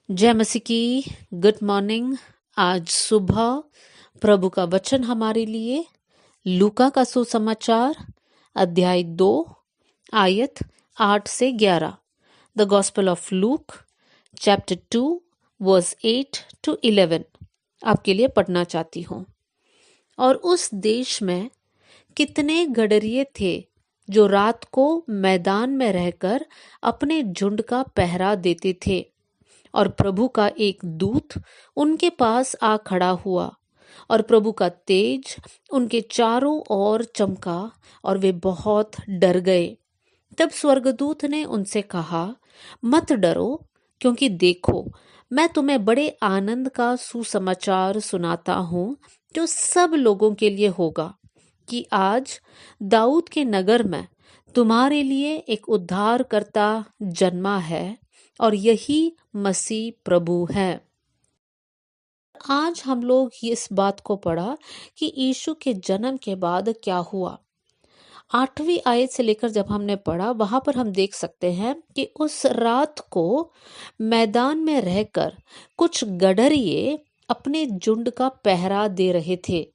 जय मसीह की। Good morning. आज सुबह प्रभु का वचन हमारे लिए लूका का सुसमाचार अध्याय 2 आयत 8 से 11। The gospel of Luke chapter 2 verse 8 to 11 आपके लिए पढ़ना चाहती हूँ। और उस देश में कितने गडरिये थे जो रात को मैदान में रहकर अपने झुंड का पहरा देते थे। और प्रभु का एक दूत उनके पास आ खड़ा हुआ और प्रभु का तेज उनके चारों ओर चमका और वे बहुत डर गए। तब स्वर्गदूत ने उनसे कहा, मत डरो, क्योंकि देखो मैं तुम्हें बड़े आनंद का सुसमाचार सुनाता हूँ जो सब लोगों के लिए होगा, कि आज दाऊद के नगर में तुम्हारे लिए एक उद्धारकर्ता जन्मा है, और यही मसीह प्रभु है। आज हम लोग इस बात को पढ़ा कि यीशु के जन्म के बाद क्या हुआ। 8वीं आयत से लेकर जब हमने पढ़ा, वहां पर हम देख सकते हैं कि उस रात को मैदान में रहकर कुछ गडरिये अपने झुंड का पहरा दे रहे थे।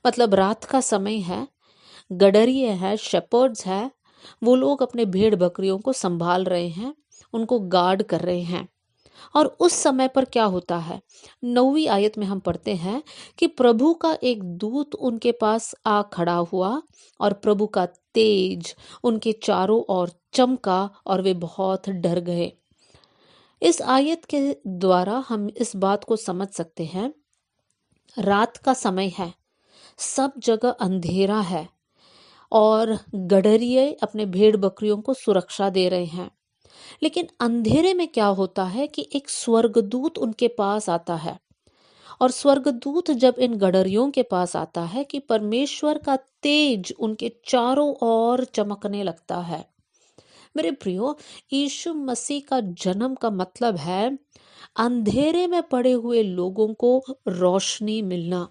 मतलब रात का समय है, गडरिये हैं, शेपर्ड्स हैं, वो लोग अपने भेड़ बकरियों को संभाल रहे हैं, उनको गार्ड कर रहे हैं। और उस समय पर क्या होता है, 9वीं आयत में हम पढ़ते हैं कि प्रभु का एक दूत उनके पास आ खड़ा हुआ और प्रभु का तेज उनके चारों ओर चमका और वे बहुत डर गए। इस आयत के द्वारा हम इस बात को समझ सकते हैं, रात का समय है, सब जगह अंधेरा है और गडरिये अपने भेड़ बकरियों को सुरक्षा दे रहे हैं। लेकिन अंधेरे में क्या होता है कि एक स्वर्गदूत उनके पास आता है, और स्वर्गदूत जब इन गडरियों के पास आता है कि परमेश्वर का तेज उनके चारों ओर चमकने लगता है। मेरे प्रियो, यीशु मसीह का जन्म का मतलब है अंधेरे में पड़े हुए लोगों को रोशनी मिलना।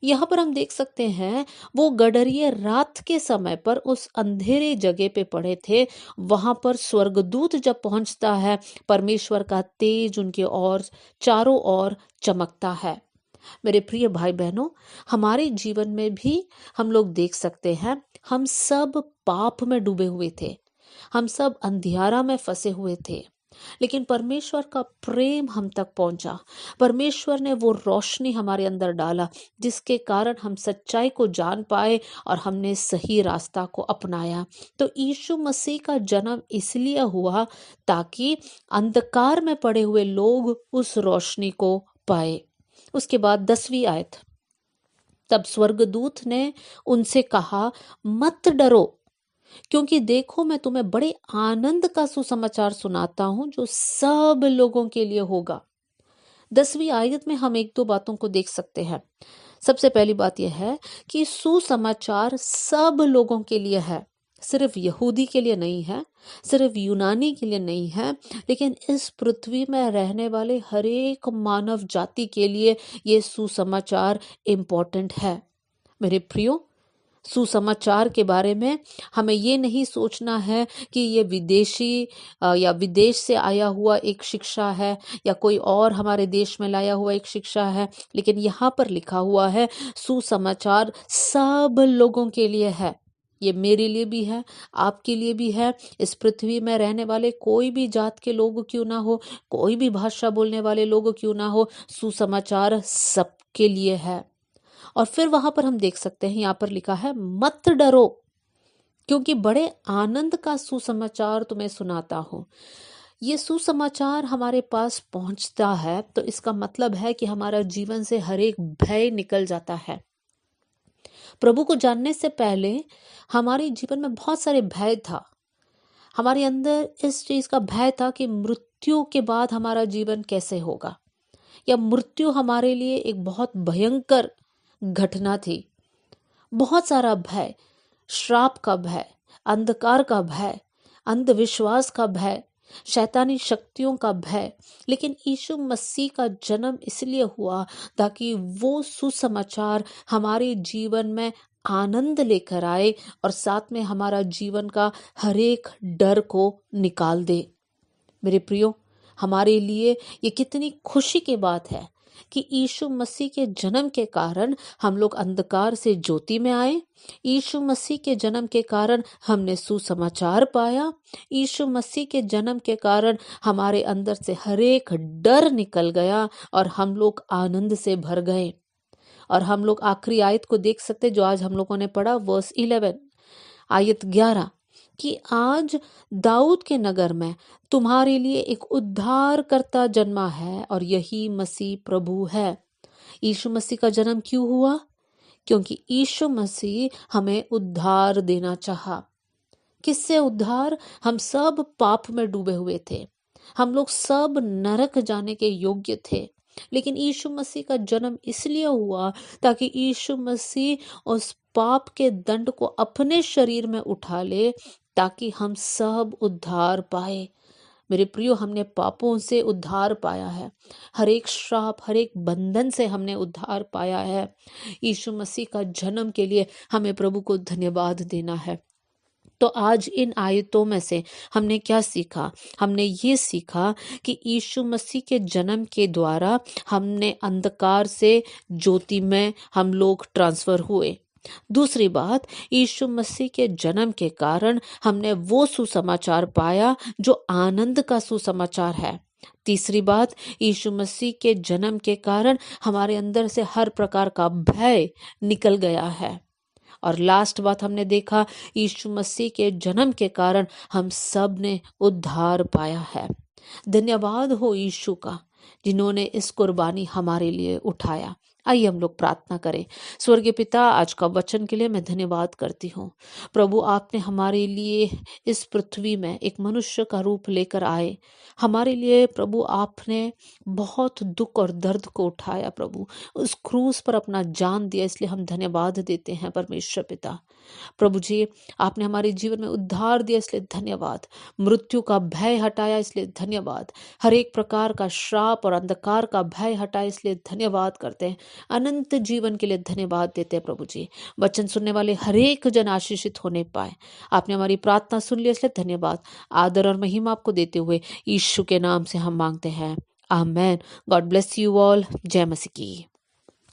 यहाँ पर हम देख सकते हैं वो गडरिये रात के समय पर उस अंधेरे जगह पे पड़े थे। वहां पर स्वर्गदूत जब पहुंचता है, परमेश्वर का तेज उनके ओर चारों ओर चमकता है। मेरे प्रिय भाई बहनों, हमारे जीवन में भी हम लोग देख सकते हैं, हम सब पाप में डूबे हुए थे, हम सब अंधियारा में फंसे हुए थे, लेकिन परमेश्वर का प्रेम हम तक पहुंचा। परमेश्वर ने वो रोशनी हमारे अंदर डाला जिसके कारण हम सच्चाई को जान पाए और हमने सही रास्ता को अपनाया। तो यीशु मसीह का जन्म इसलिए हुआ ताकि अंधकार में पड़े हुए लोग उस रोशनी को पाए। उसके बाद 10वीं आयत, तब स्वर्गदूत ने उनसे कहा, मत डरो, क्योंकि देखो मैं तुम्हें बड़े आनंद का सुसमाचार सुनाता हूं जो सब लोगों के लिए होगा। 10वीं आयत में हम एक दो बातों को देख सकते हैं। सबसे पहली बात यह है कि सुसमाचार सब लोगों के लिए है, सिर्फ यहूदी के लिए नहीं है, सिर्फ यूनानी के लिए नहीं है, लेकिन इस पृथ्वी में रहने वाले हर एक मानव जाति के लिए ये सुसमाचार इम्पोर्टेंट है। मेरे प्रियो, सुसमाचार के बारे में हमें ये नहीं सोचना है कि ये विदेशी या विदेश से आया हुआ एक शिक्षा है या कोई और हमारे देश में लाया हुआ एक शिक्षा है, लेकिन यहाँ पर लिखा हुआ है सुसमाचार सब लोगों के लिए है। ये मेरे लिए भी है, आपके लिए भी है, इस पृथ्वी में रहने वाले कोई भी जात के लोग क्यों ना हो, कोई भी भाषा बोलने वाले लोग क्यों ना हो, सुसमाचार सबके लिए है। और फिर वहां पर हम देख सकते हैं, यहाँ पर लिखा है, मत डरो, क्योंकि बड़े आनंद का सुसमाचार तुम्हें सुनाता हूं। ये सुसमाचार हमारे पास पहुंचता है तो इसका मतलब है कि हमारा जीवन से हर एक भय निकल जाता है। प्रभु को जानने से पहले हमारे जीवन में बहुत सारे भय था। हमारे अंदर इस चीज का भय था कि मृत्यु के बाद हमारा जीवन कैसे होगा, या मृत्यु हमारे लिए एक बहुत भयंकर घटना थी। बहुत सारा भय, श्राप का भय, अंधकार का भय, अंधविश्वास का भय, शैतानी शक्तियों का भय। लेकिन यीशु मसीह का जन्म इसलिए हुआ ताकि वो सुसमाचार हमारे जीवन में आनंद लेकर आए और साथ में हमारा जीवन का हर एक डर को निकाल दे। मेरे प्रियो, हमारे लिए ये कितनी खुशी की बात है कि यीशु मसीह के जन्म के कारण हम लोग अंधकार से ज्योति में आए। यीशु मसीह के जन्म के कारण हमने सुसमाचार पाया। यीशु मसीह के जन्म के कारण हमारे अंदर से हर एक डर निकल गया और हम लोग आनंद से भर गए। और हम लोग आखिरी आयत को देख सकते जो आज हम लोगों ने पढ़ा, वर्स 11, आयत 11, कि आज दाऊद के नगर में तुम्हारे लिए एक उद्धारकर्ता जन्मा है और यही मसीह प्रभु है। यीशु मसीह का जन्म क्यों हुआ? क्योंकि यीशु मसीह हमें उद्धार देना चाहा। किससे उद्धार? हम सब पाप में डूबे हुए थे, हम लोग सब नरक जाने के योग्य थे, लेकिन यीशु मसीह का जन्म इसलिए हुआ ताकि यीशु मसीह उस पाप के दंड को अपने शरीर में उठा ले, ताकि हम सब उद्धार पाए। मेरे प्रियो, हमने पापों से उद्धार पाया है, हर एक श्राप, हर एक बंधन से हमने उद्धार पाया है। यीशु मसीह का जन्म के लिए हमें प्रभु को धन्यवाद देना है। तो आज इन आयतों में से हमने क्या सीखा? हमने ये सीखा कि यीशु मसीह के जन्म के द्वारा हमने अंधकार से ज्योति में हम लोग ट्रांसफर हुए। दूसरी बात, यीशु मसीह के जन्म के कारण हमने वो सुसमाचार पाया जो आनंद का सुसमाचार है। तीसरी बात, यीशु मसीह के जन्म के कारण हमारे अंदर से हर प्रकार का भय निकल गया है। और लास्ट बात हमने देखा, यीशु मसीह के जन्म के कारण हम सब ने उद्धार पाया है। धन्यवाद हो यीशु का, जिन्होंने इस कुर्बानी हमारे लिए उठाया। आइए हम लोग प्रार्थना करें। स्वर्गीय पिता, आज का वचन के लिए मैं धन्यवाद करती हूँ। प्रभु, आपने हमारे लिए इस पृथ्वी में एक मनुष्य का रूप लेकर आए। हमारे लिए प्रभु आपने बहुत दुख और दर्द को उठाया। प्रभु, उस क्रूस पर अपना जान दिया, इसलिए हम धन्यवाद देते हैं परमेश्वर पिता। प्रभु जी, आपने हमारे जीवन में उद्धार दिया, इसलिए धन्यवाद। मृत्यु का भय हटाया, इसलिए धन्यवाद। हर एक प्रकार का श्राप और अंधकार का भय हटाया, इसलिए धन्यवाद करते हैं। अनंत जीवन के लिए धन्यवाद देते हैं प्रभु जी। वचन सुनने वाले हर एक जन आशीषित होने पाए। आपने हमारी प्रार्थना सुन ली, इसलिए धन्यवाद। आदर और महिमा आपको देते हुए यीशु के नाम से हम मांगते हैं, amen. God bless you all. जय मसीह की।